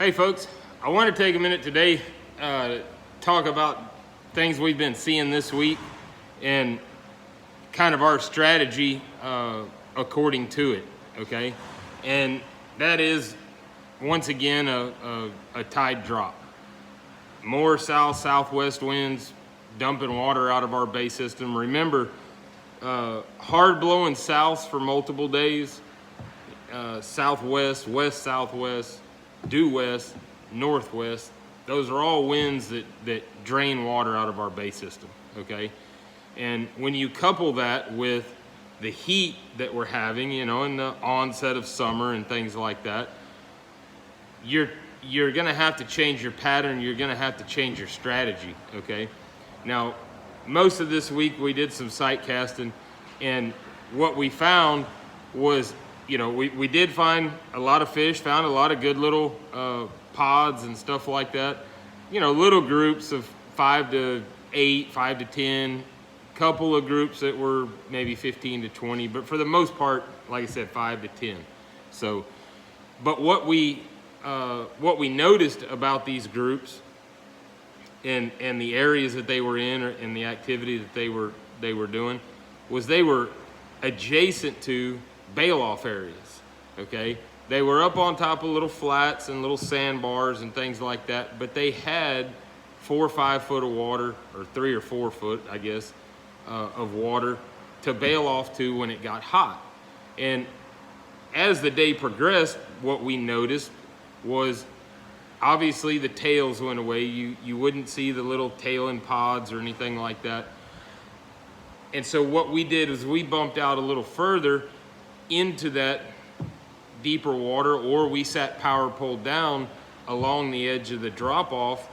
Hey folks, I want to take a minute today to talk about things we've been seeing this week and kind of our strategy according to it, okay? And that is, once again, a tide drop. More south-southwest winds dumping water out of our bay system. Remember, hard blowing south for multiple days, southwest, west-southwest, due west, northwest. Those are all winds that drain water out of our bay system, okay? And when you couple that with the heat that we're having, you know, in the onset of summer and things like that, you're gonna have to change your pattern, you're gonna have to change your strategy, okay? Now, most of this week we did some sight casting, and what we found was, you know, we did find a lot of fish, found a lot of good little pods and stuff like that. You know, little groups of 5 to 8, 5 to 10, couple of groups that were maybe 15 to 20, but for the most part, like I said, 5 to 10. So, but what we noticed about these groups and the areas that they were in and the activity that they were doing was they were adjacent to bail-off areas, okay? They were up on top of little flats and little sandbars and things like that, but they had 4 or 5 foot of water, or 3 or 4 foot, I guess, of water to bail off to when it got hot. And as the day progressed, what we noticed was obviously the tails went away. You wouldn't see the little tail and pods or anything like that. And so what we did is we bumped out a little further into that deeper water, or we sat power pulled down along the edge of the drop off,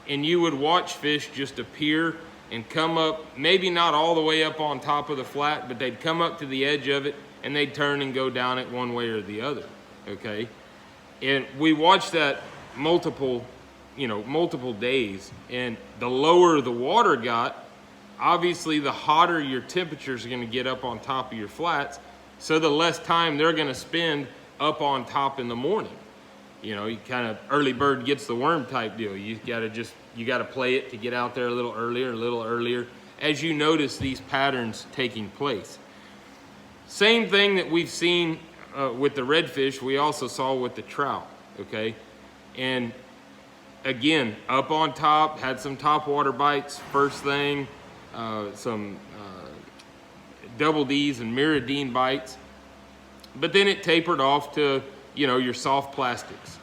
and you would watch fish just appear and come up, maybe not all the way up on top of the flat, but they'd come up to the edge of it and they'd turn and go down it one way or the other, okay? And we watched that multiple days, and the lower the water got, obviously the hotter your temperatures are gonna get up on top of your flats, so the less time they're gonna spend up on top in the morning. You know, you kind of early bird gets the worm type deal. You gotta play it to get out there a little earlier as you notice these patterns taking place. Same thing that we've seen with the redfish, we also saw with the trout, okay? And again, up on top, had some top water bites first thing, some double D's and Miradine bites, but then it tapered off to, you know, your soft plastics.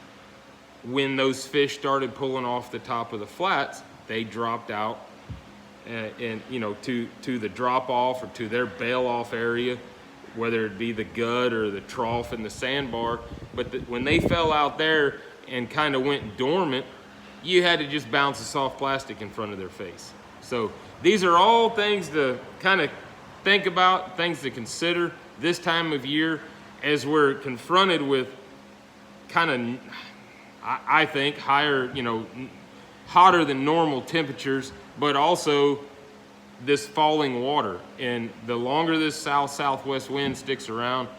When those fish started pulling off the top of the flats, they dropped out and you know, to the drop off or to their bail off area, whether it be the gut or the trough in the sandbar. But when they fell out there and kind of went dormant, you had to just bounce a soft plastic in front of their face. So these are all things to kind of think about, things to consider this time of year as we're confronted with kind of, I think, higher, you know, hotter than normal temperatures, but also this falling water. And the longer this south-southwest wind sticks around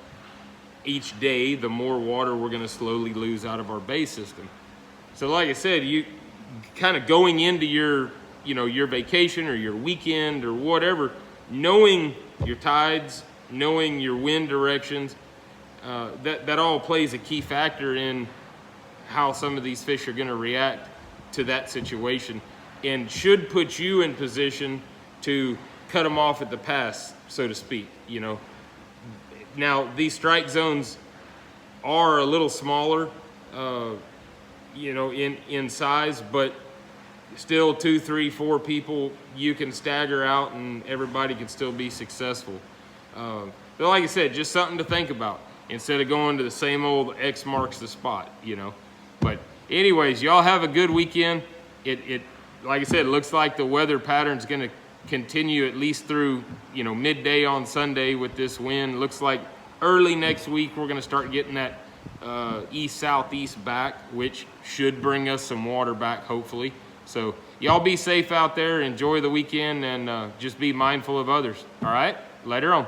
each day, the more water we're gonna slowly lose out of our bay system. So like I said, you kind of going into your, you know, your vacation or your weekend or whatever, knowing your tides, knowing your wind directions, that all plays a key factor in how some of these fish are gonna react to that situation, and should put you in position to cut them off at the pass, so to speak, you know. Now, these strike zones are a little smaller, you know, in size, but still 2, 3, 4 people you can stagger out and everybody can still be successful. But like I said, just something to think about instead of going to the same old X marks the spot, you know. But anyways, y'all have a good weekend. It like I said, it looks like the weather pattern's gonna continue at least through, you know, midday on Sunday with this wind. Looks like early next week we're gonna start getting that east-southeast back, which should bring us some water back, hopefully. So y'all be safe out there, enjoy the weekend, and just be mindful of others. All right, later on.